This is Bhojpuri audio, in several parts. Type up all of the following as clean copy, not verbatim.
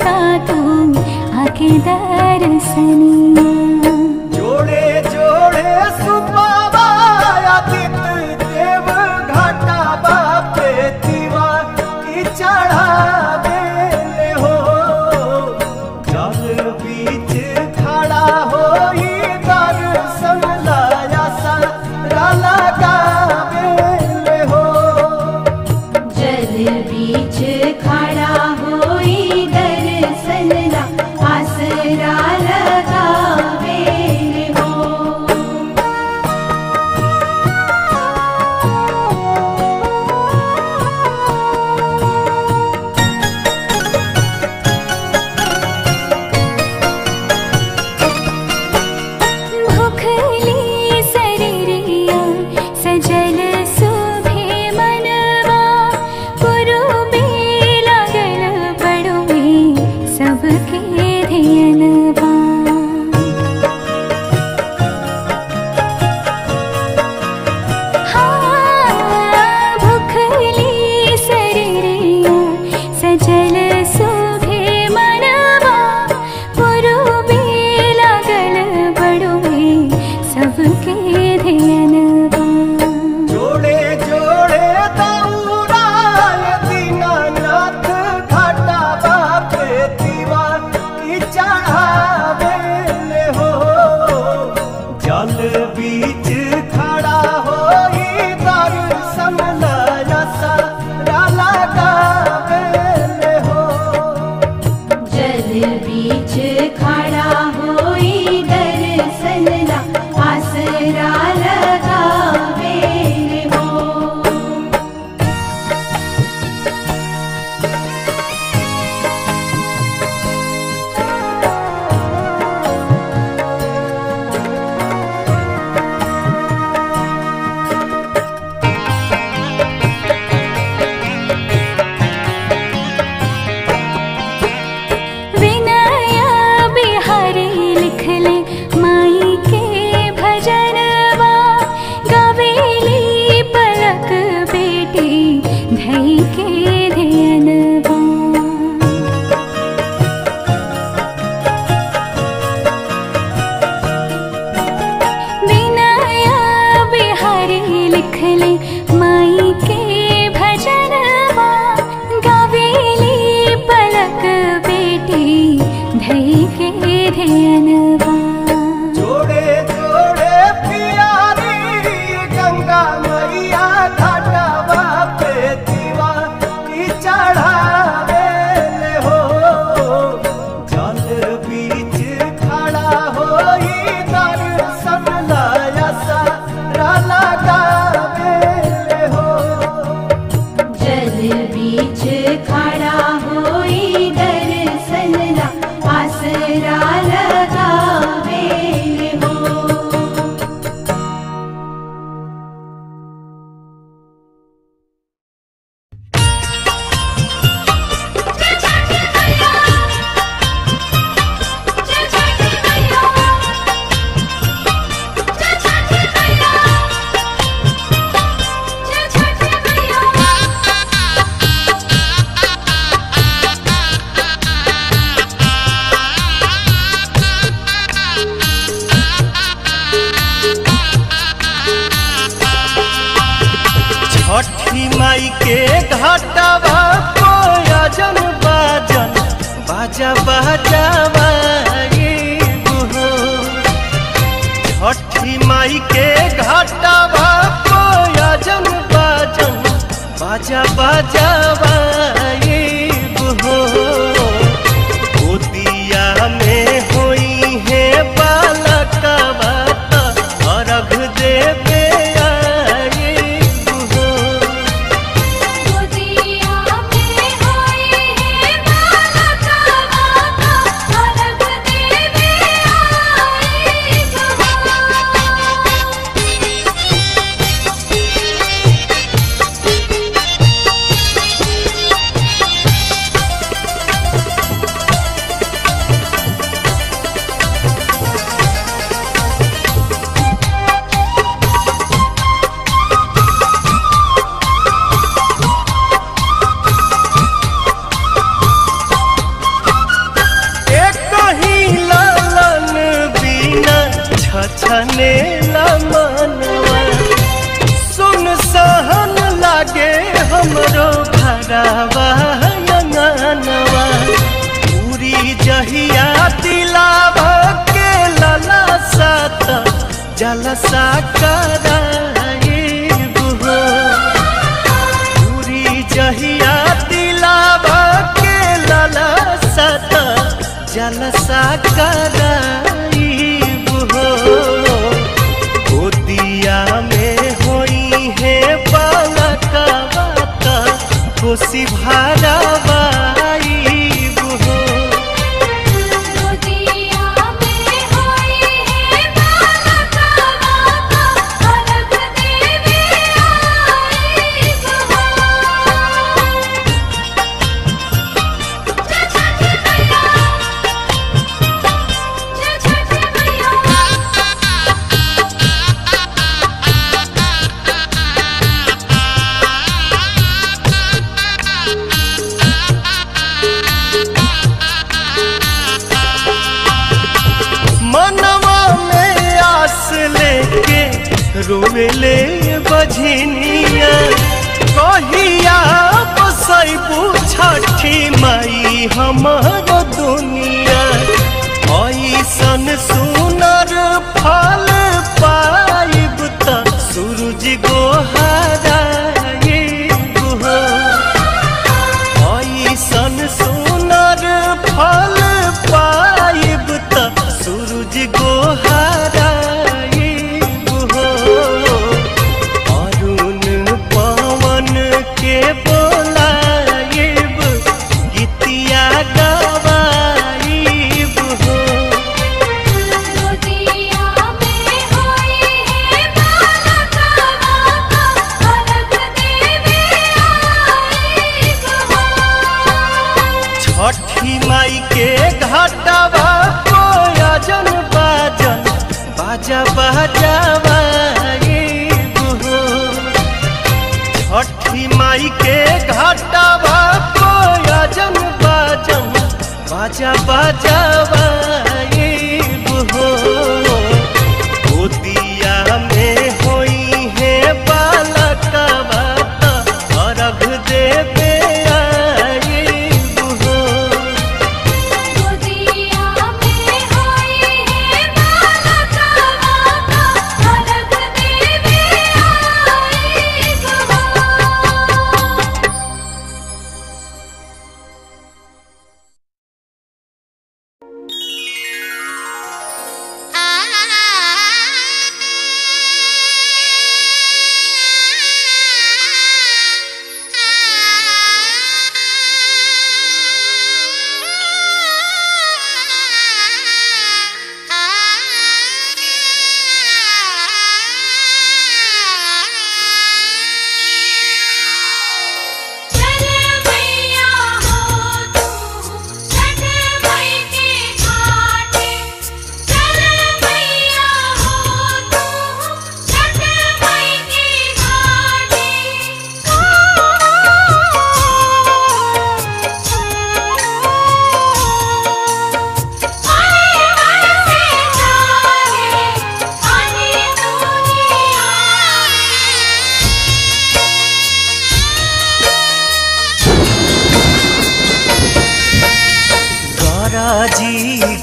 लगा तू आके दर्शनिया। जोड़े जोड़े सुबाबा आदित्य देव घाटा बापे दीवा की चढ़ावे ले हो। जल बीच खड़ा हो दर्शन लाया सारा लगावे ले हो। जल बीच खड़ा होई दर्शन ला आसरा लगावे हो। भूखली शरीरिया सजल सुभे मनवा पुरुबे लागल बड़ुए सबके धियनवा। हाँ भूखली शरीरिया सजल सुभे मनवा पुरुबे लागल बड़ुए सबके धियनवा। जोड़े जोड़े दौरा दीनानाथ घाटा बापे दीवा की चढ़ावे ले हो। जल बीच खड़ा होई दर्शन लाया सारा लगावे ले हो। जल बीच खड़ा होई दर्शन ला आसरा लगावे हो। विनया बिहारी लिख ले माई के भजनवा गावेली पलक बेटी धई के धियनवा। विनया बिहारी लिख ले माई के भजनवा गावेली पलक बेटी धई के धियनवा। जोड़े जोड़े प्यारी गंगा मैया घाटा बापे दीवा की चढ़ावे ले हो। जल बीच खड़ा होई दर्शन लाया सारा लगावे ले हो। जल बीच खड़ा होई दर्शन ला आसरा लगावे हो। छठी माई के घाटवा कोयजन बाजन बाजा बजावा हो। छठी माई के घाटवा कोयजन बाजन बाजा बजावा हो। गोदिया में होई है बालकवा अर्घ देवे छछने मनवा सुन सहन लागे हमरो घरवा अंगनवा पूरी जहिया दिलावा के लला सात जलसा कराइब हो पूरी जहिया दिलावा के लला सात जलसा कराइब हो गोदिया में होई है बालकवा त खुशी भरावाइब हो रोवेले बझनिया कहिया बसैबू छठी माई हमर दुनिया ऐसन सुनर फल पाइब त सूरज गोहराइब हो ऐसन सुनर फल पाइब त सूरज गोहराइब छठी माई के घाटवा कोयजन बाजन बाजा बजावाइब हो छठी माई के घाटवा कोयजन बाजन बाजा बजावाइब हो गोदिया में होई है बालकवा त अर्घ देवे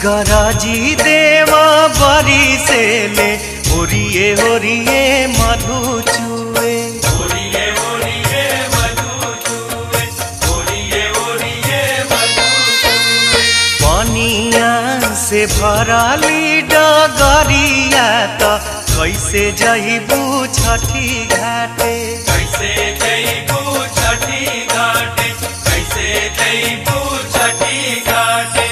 गराजी देवा बरी से ले ओरिए ओरिए मधु चुए ओरिए ओरिए मधु चुए ओरिए ओरिए मधु चुए पानिया से भराली डगरिया त कैसे जइबू छठी घाटे कैसे जइबू छठी घाटे कैसे जइबू छठी घाटे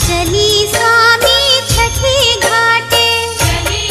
चली स्वामी छठी घाटे चली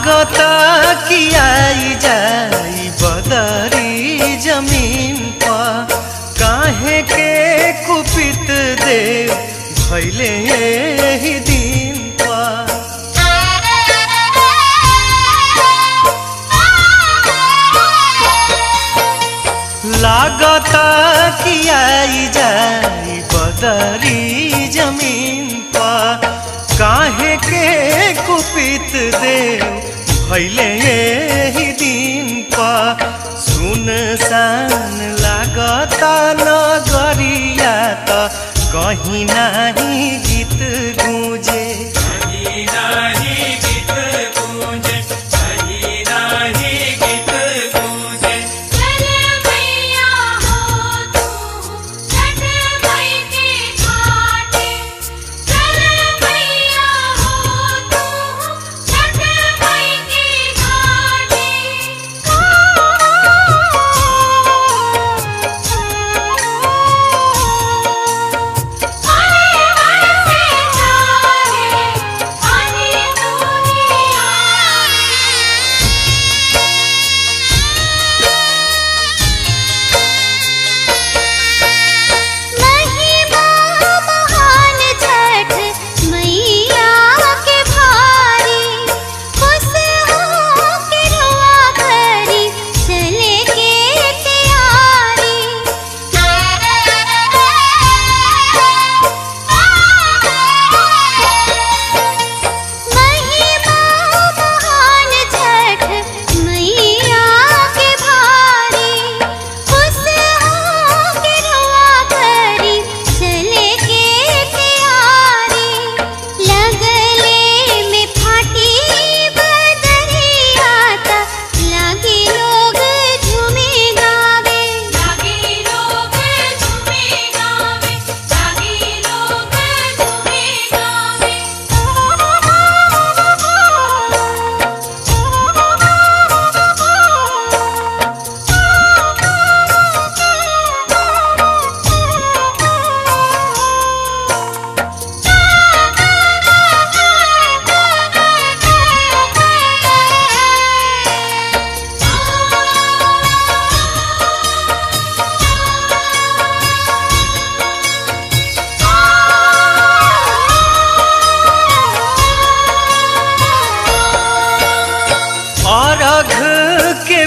लागता कि आई जाई बदरी जमीन पर, काहे के कुपित देव भैले ही दिन पर। लागता कि आई जाई बदरी जमीन पर, काहे के कुपित देव भैले ही दिन पर। सुनसान लागता नगरिया त कहीं नहीं गीत गूंजे, कहीं नहीं गीत गूंजे, कहीं नहीं गीत गूंजे। चल मैया हो तू छठ मई के घाटे, चल मैया हो तू छठ मई के घाटे।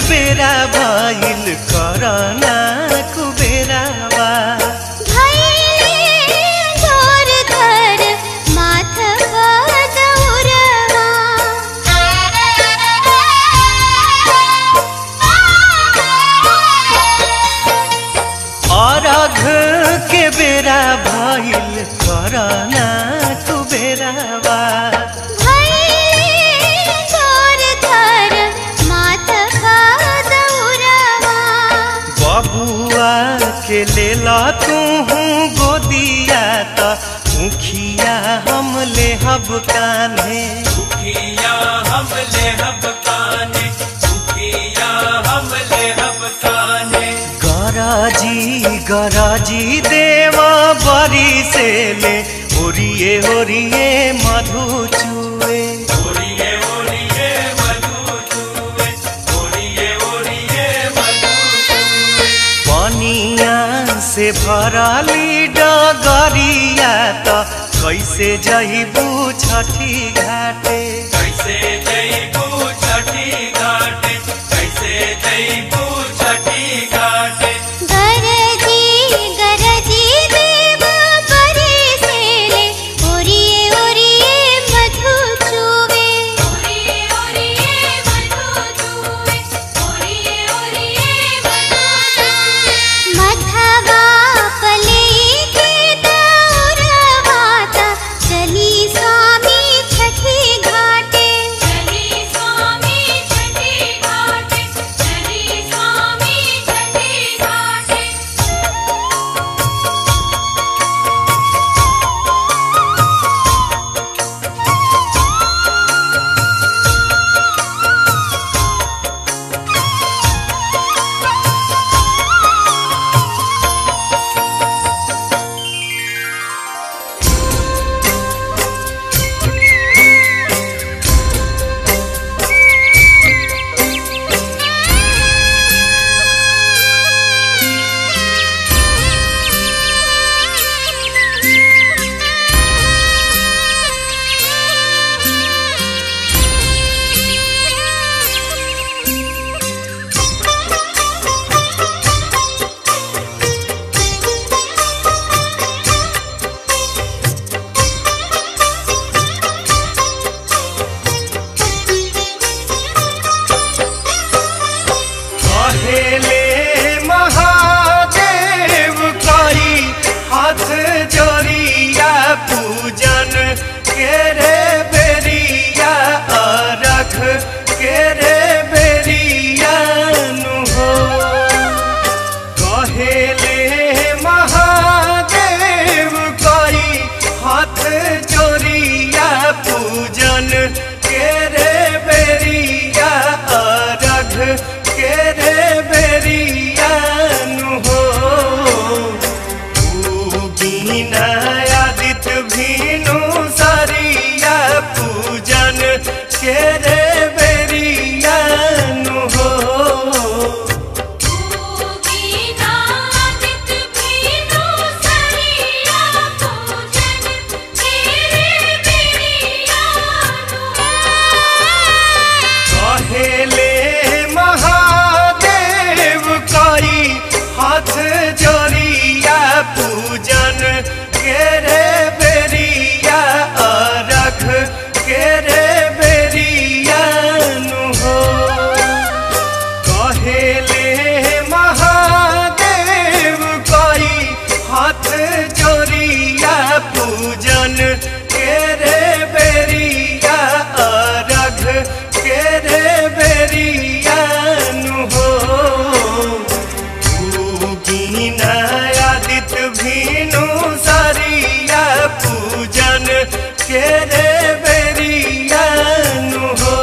बेरा भइल करना कुबेरावा, भैले जोर कर माथवा दौरवा। अरघ के बेरा भइल करना कुबेरावा। बबुआ के लेला तू गोदिया त मुखिया हम लेहब कान्हे, मुखिया हम लेहब कान्हे, मुखिया हम लेहब कान्हे। गराजी गराजी देवा बरी से ले, ओरिए ओरिए मधु चुए, ओरिए ओरिए मधु चुए, ओरिए ओरिए मधु चुए। पनिया से भरली डगरिया त कैसे जइबू छठी घाटे, कैसे जइबू छठी घाटे, कैसे जइबू छठी घाटे। गरजी गरजी देव बरी से ले, ओरिए ओरिए मधु चुवे, ओरिए ओरिए मधु चुवे, ओरिए ओरिए मधु चुवे। मधवा पले के दौरवाता, चली स्वामी छठी घाटे, चली स्वामी छठी घाटे, चली पूजन के रे बेरिया अरघ के रे बेरिया नु हो उगीना आदित्य भीनु सरिया पूजन के रे बेरिया नु हो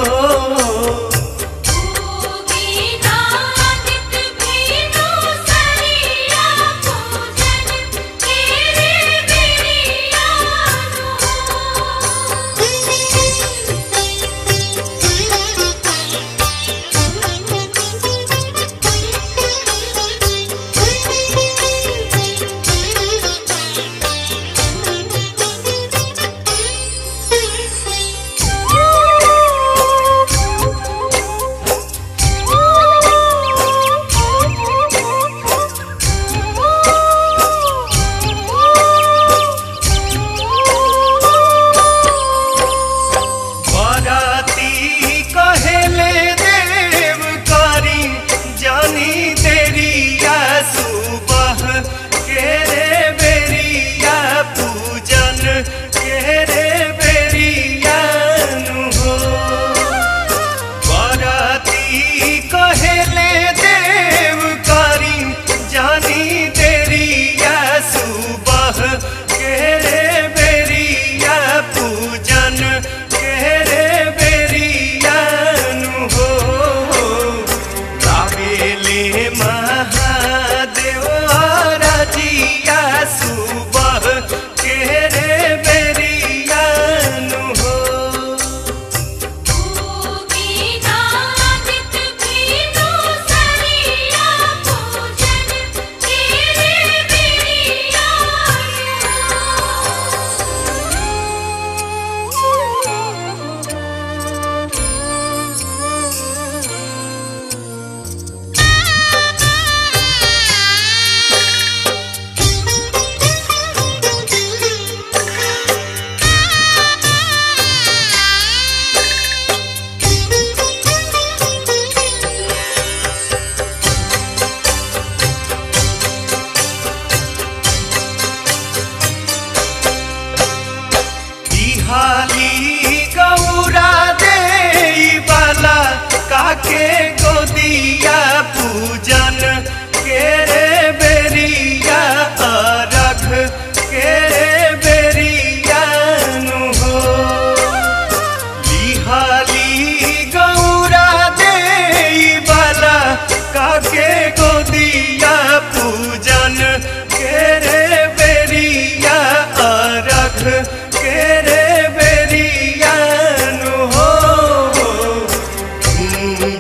के गोदिया पूजन के रे बेरिया अरघ के रे बेरिया नु हो लिहाली गौरा दे बाला काके गोदिया पूजन के रे बेरिया अरघ के रे बेरिया नु हो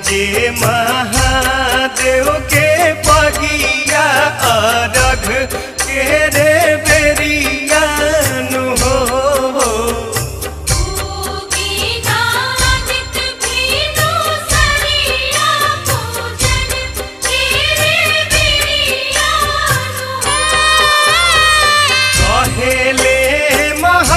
जे महादेव के पगिया अरघ के रे बेरिया नु हो कहेले महा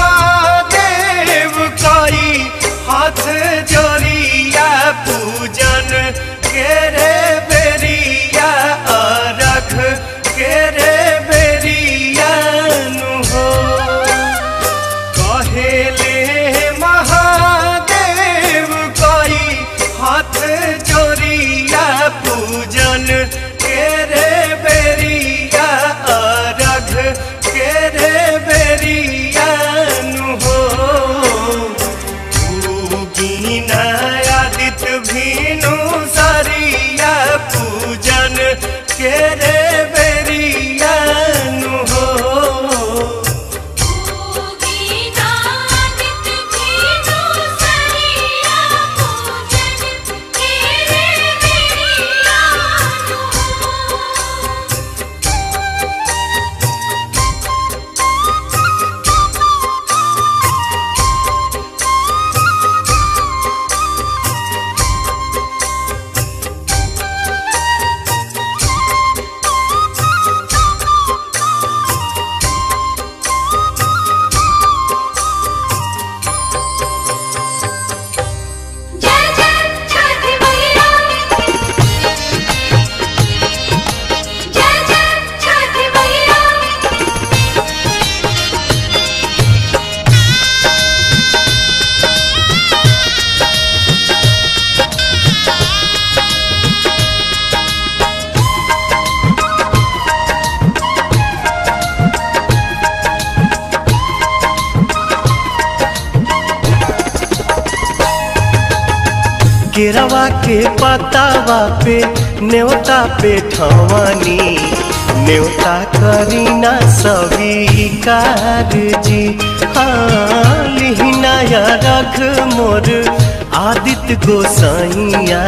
केरवा के पतावा पे न्योता पे ठवानी न्योता करीना स्वीकार जी। हाँ लिहिनाया रख मोर आदित्य गोसाइया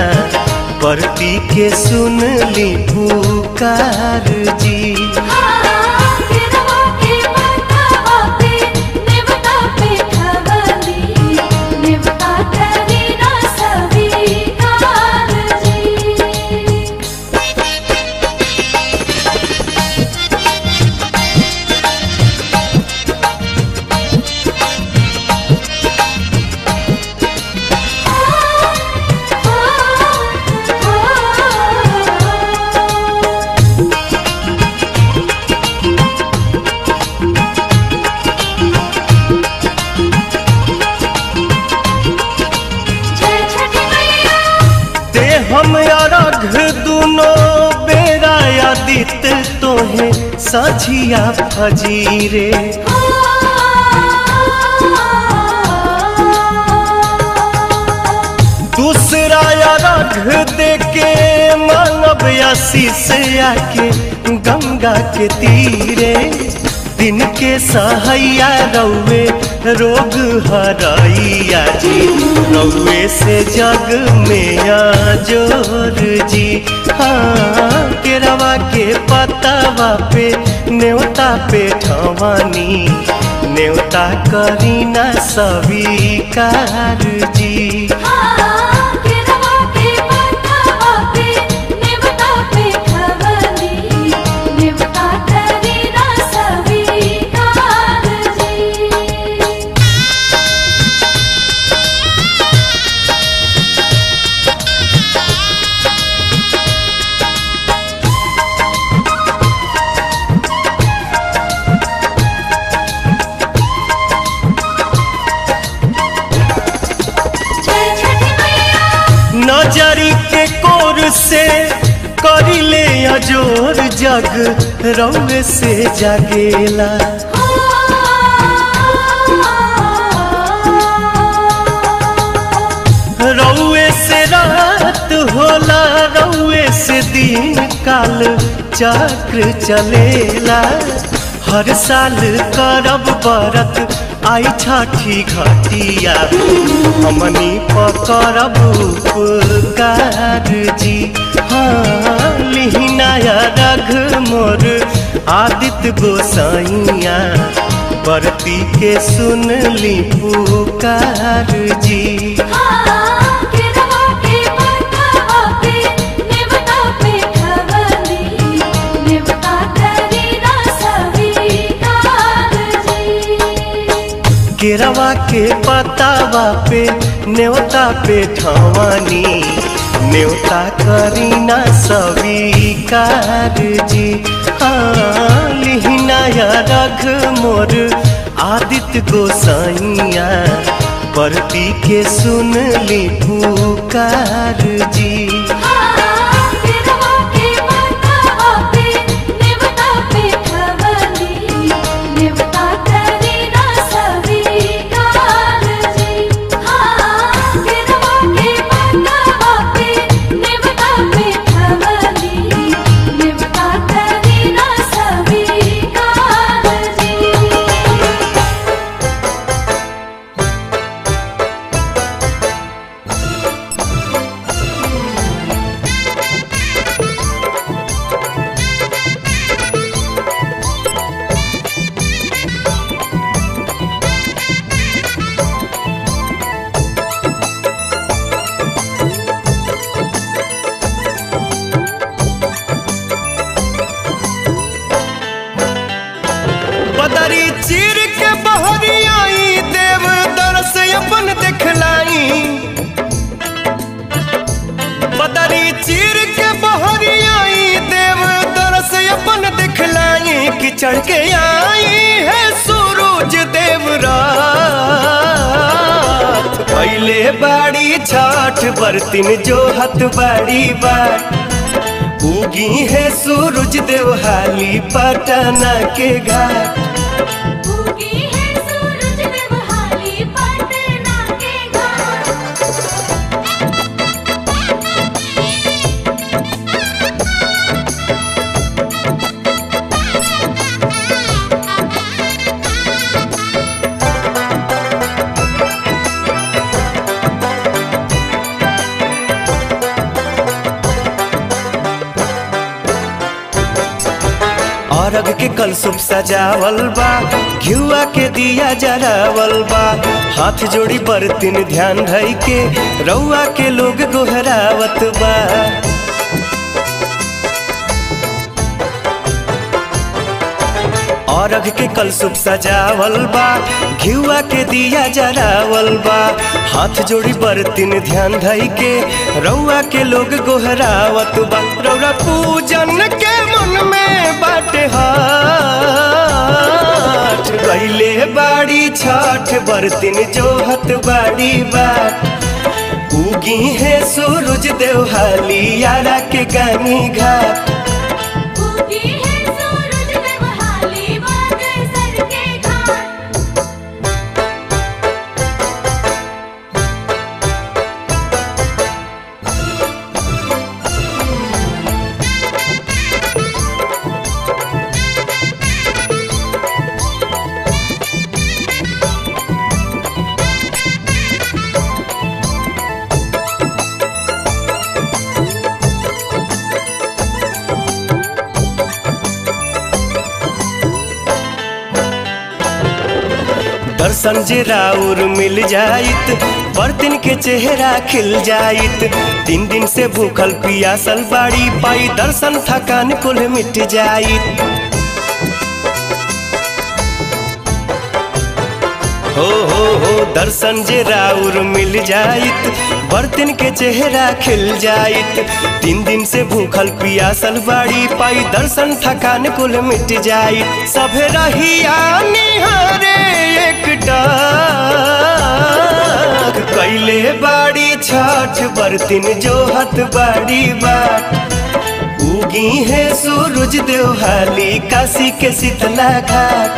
परती के सुन ली पुकार जी। हम अरघ दुनो बेरा आदित तोहे सझिया फजीरे। दूसरा अरघ देके मानव आशीष आके गंगा के तीरे। दिन के सहैया रौवे रोग हरैया जी रौवे से जग में जोर जी। हाँ केरवा के पतावा पे न्योता पे ठवानी न्योता करीना स्वीकार जी। नजरी के कोर से करिले अजोर जग रौवे से जागेला। रौवे से रात होला रौवे से दिन काल चक्र चलेला। हर साल करब बरत आई छठी घटिया हमनी पकड़ब उपकार जी। हाँ लिहिनाया रघ मोर आदित्य गोसाइया बरती के सुन ली पुकार जी। केरवा के पतावा पे न्योता पे ठवानी न्योता करीना स्वीकार जी। हाँ लिहिनाया रघ मोर आदित्य गोसाइया परती के सुन ली पुकार जी। बदरी चीर के बहरी आई देव दरस अपन देखलाई। बदरी चीर के बहरी आई देव दरस अपन देखलाई कि चढ़ के आई है सूरज देव रात। पहले बाड़ी छठ बरतिन जो हथ बाड़ी बार उगी है सूरज देव हाली पटना के घाट। उगी है सूरज देव हाली पटना के घाट। कलसुप सजावल बा, घिउआ के दिया जरावल बा। हाथ जोड़ी बरतिन ध्यान धई के रउआ के लोग गोहरावत बा। अरघ के कलसुप सजावल बा, घिउआ के दिया जरावल बा। हाथ जोड़ी बरतिन ध्यान धई के रउआ के लोग गोहरावत बा। रउरा पूजन के मन में बाटे हाथ, गइले बाड़ी छठ बरतिन जोहत बाड़ी बाट। उगी है सूरज देव हाली यारा के गानी घाट। दर्शन जे राउर मिल जाइत, बर्तन के चेहरा खिल जाइत। 3 दिन से भूखल पियासल बाड़ी, पाई दर्शन थकान कुल मिट जाइत। हो दर्शन जे राउर मिल जाइत, बर्तन के चेहरा खिल जाइत। 3 दिन से भूखल पियासल बाड़ी, पाई दर्शन थकान कुल मिट जाइत। सभे रहिया निहारे एक डाक, कैले बाड़ी छठ बरतिन जोहत बाड़ी बाट। उगी है सूरज देव हाली काशी के शीतला घाट।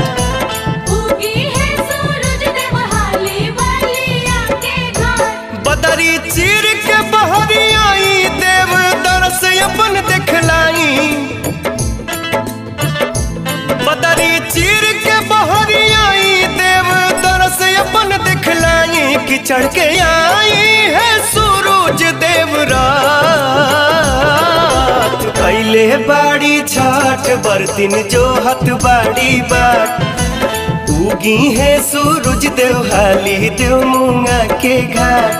बदरी चीर के बहरी आई, देव दरस अपन देखलाई। बदरी चीर के बहरी आई, देव दरस अपन देखलाई। कि चढ़ के आई है सूरज देव रात, कैले बाड़ी छठ बरतिन जोहत बाड़ी बाट। उगी है सूरज देव हाली देव मूंगा के घाट।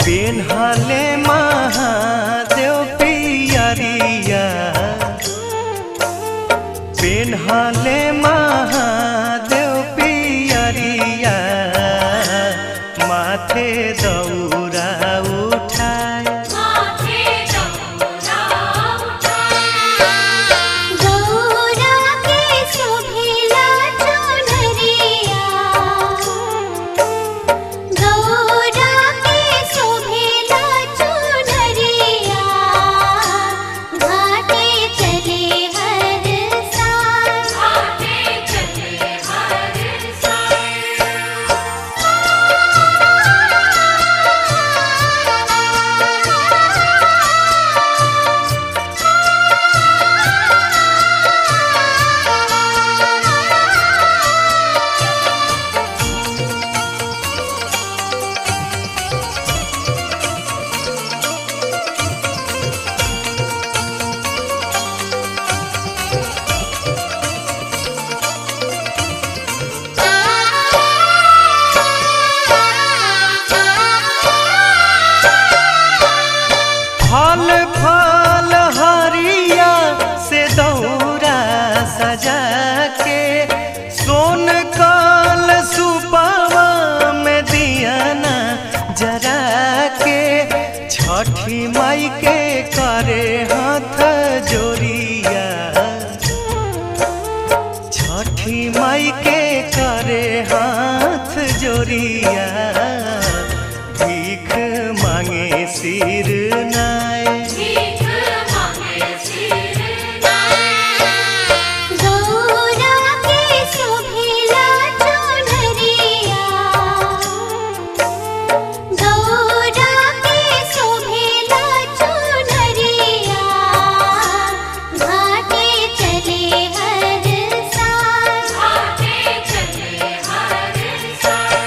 पेन्हाले महादेव पियरिया, पेन्हाले महादेव पियरिया। माथे दौरा उठाए, छठी माई के करे हाथ जोरिया, छठी माई के करे हाथ जोरिया, भीख मांगे सिर नाय, भीख मांगे सिर नाय। गौरा के शोभिला चुनरिया, गौरा के शोभिला चुनरिया, घाटे चले हर साल, घाटे चले हर साल।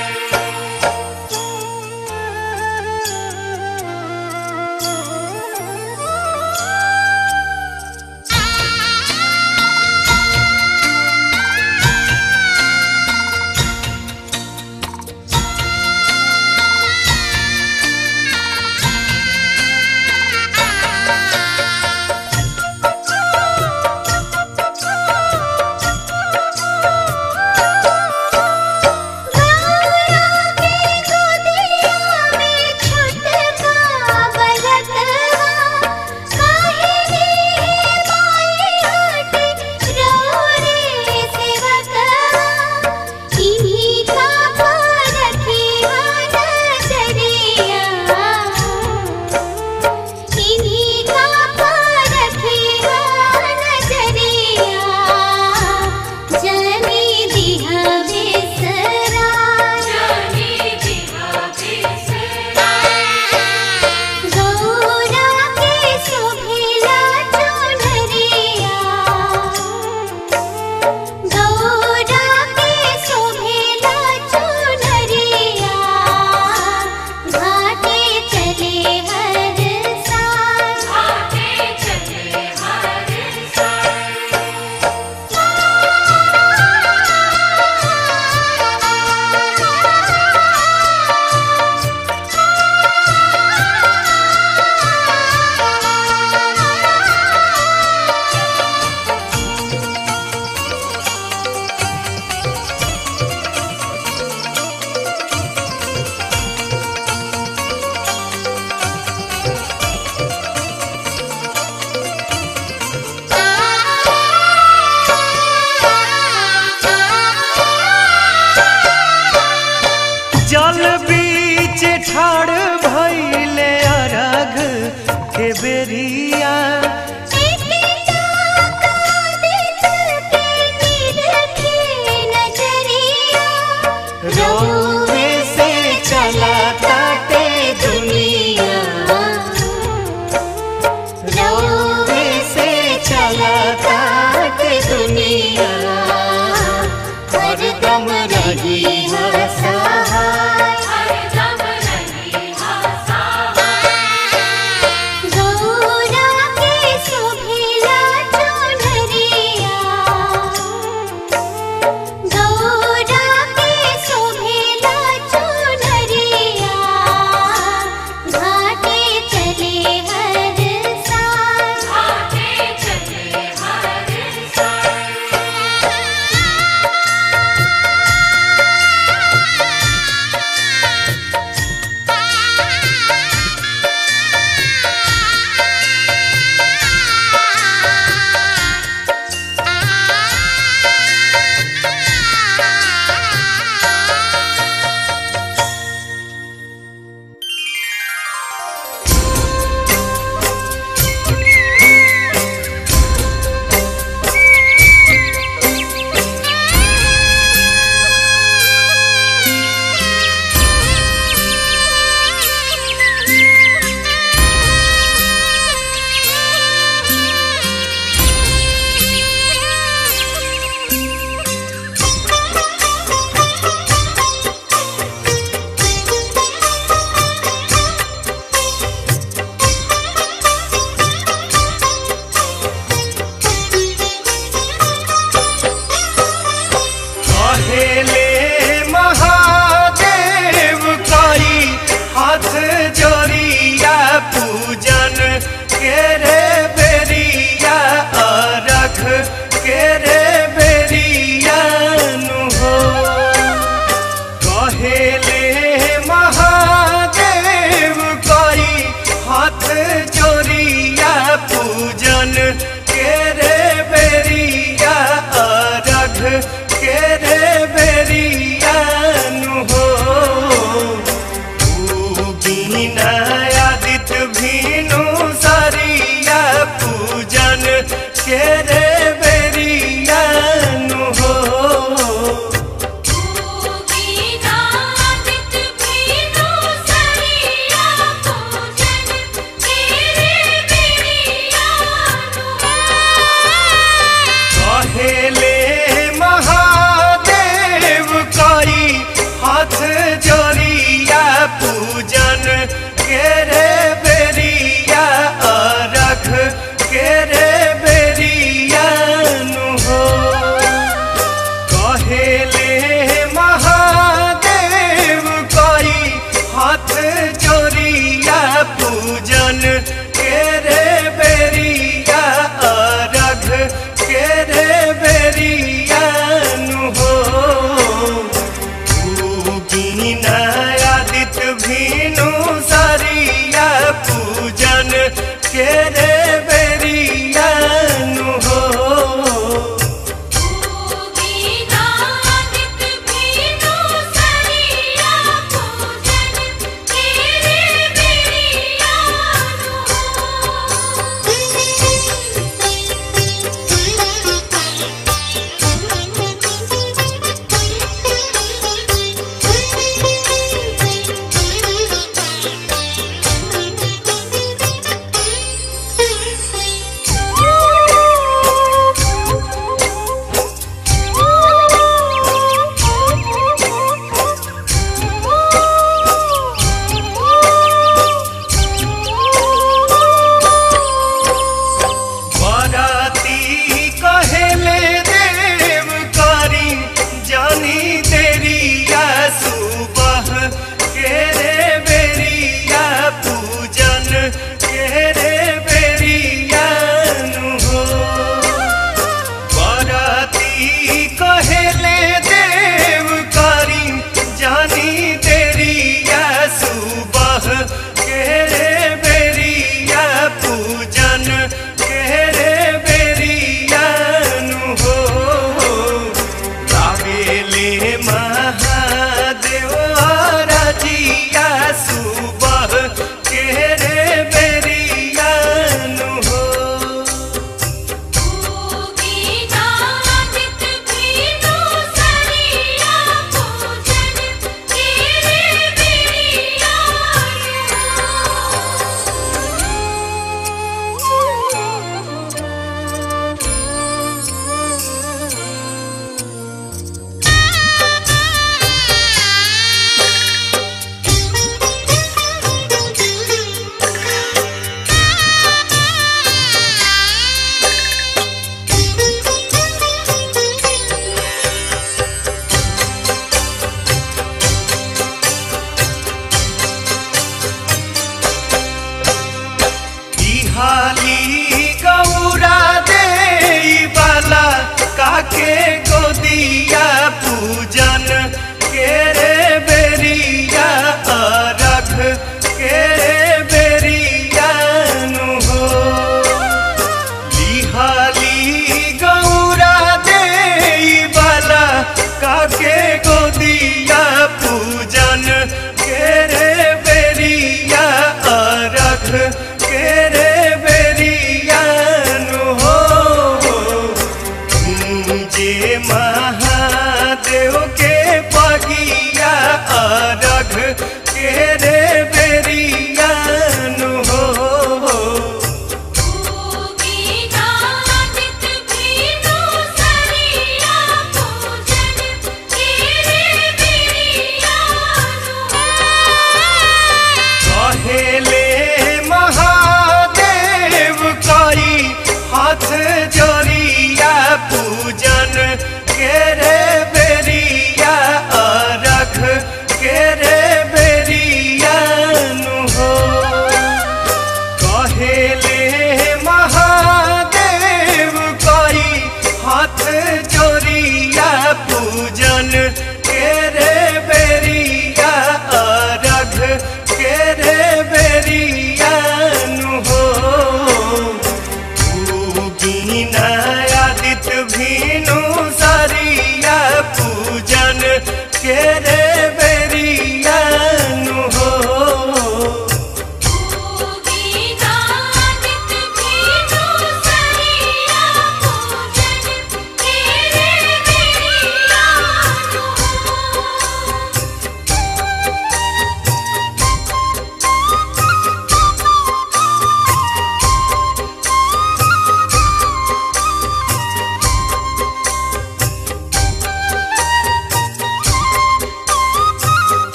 जल बीच ठाड़ भइले अरघ के बेरिया, रोवे से चला काटे दुनिया, रोवे से चला काटे दुनिया, हरदम रही है सहाय, हरदम रही दीना आदित्य भीनु सारिया पूजन के रे बेरिया नु हो। कहेले महादेव कई हाथ जोड़िया पूजन के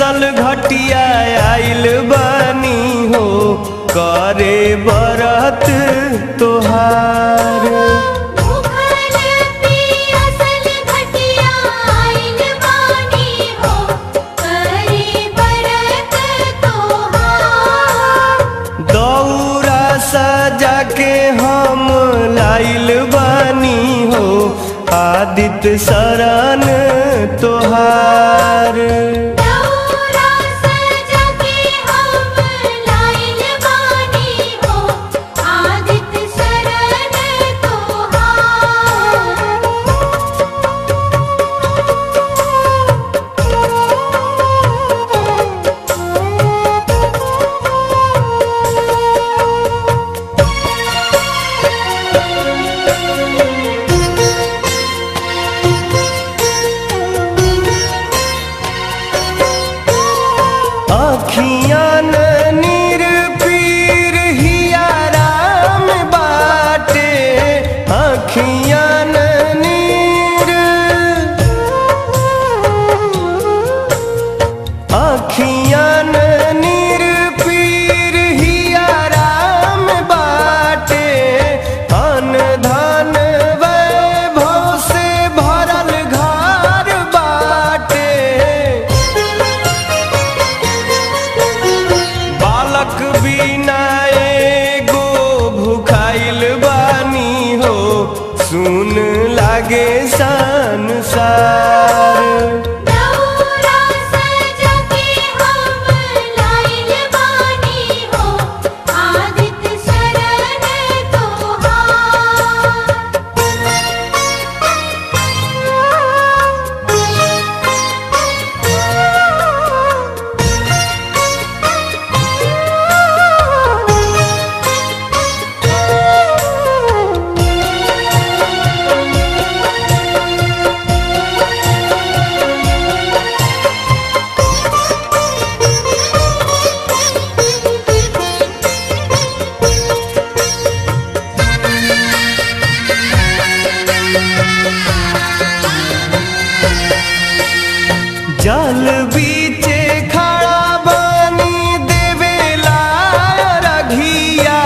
पियासल घटिया आइल बानी हो करे बरत तोहार। भूखल पियासल घटिया आइल बानी हो करे बरत तोहार। दौरा सजा के हम लाइल बानी हो आदित्य शरण तोहार। दौरा सजा के हम लाइल बानी हो आदित्य शरण अखियान नीर पीर हियाराम बाटे अखियान नीर अखियान नीर पीर हियाराम बाटे अन धन वैभव से भरल घर बाटे। बालक बिना एगो भुखाइल बानी हो सुन लागे संसार। दौरा सजा के हम लाइल बानी हो आदित्य शरण जल बीचे खड़ा बानी देवेला रघिया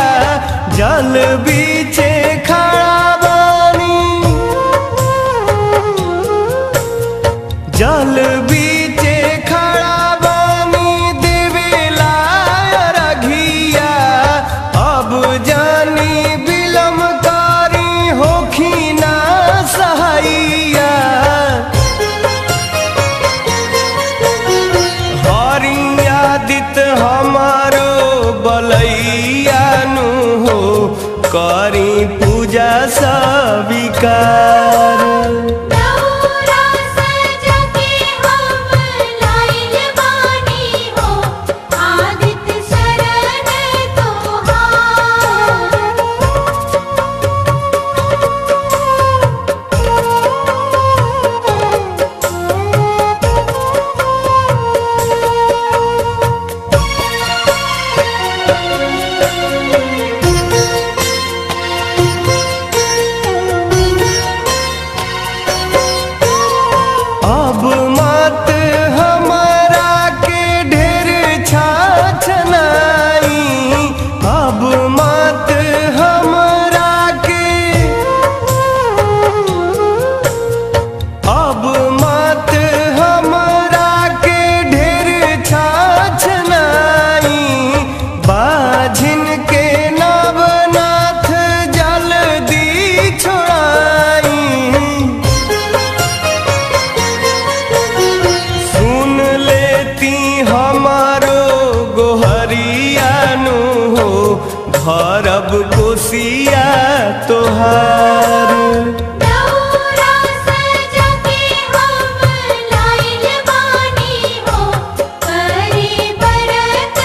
जल बीचे खड़ा बानी जल बीचे खड़ा बानी देवेला रघिया अब जानी बिलम कारी होखी ना सहाइया। हरियादित हमारो बलैया नु हो करी पूजा सविकार। दौरा सजा के हम लाइल बानी हो आदित्य शरण अब मत हमारा के ढेर छाछनाई अब मत हमरा के अब मत हमरा के ढेर छाछनाई बाझिन के नवनाथ जल्दी छोड़ाई। सुन लेती हमारो गोहरिया नु हो भरब कोसिया तोहार। दौरा सजा के हम लाइल बानी हो करे बरत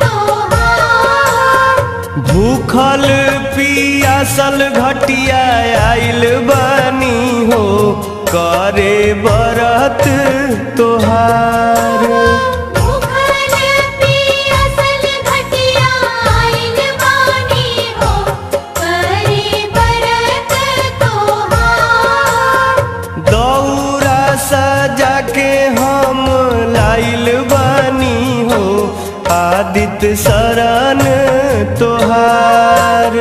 तोहार। भूखल पियासल घटिया आइल बानी हो करे बरत तोहार। भूखल पियासल घटिया आइल बानी हो करे बरत तोहार। दौरा सजा के हम लाइल बानी आदित्य शरण तोहार।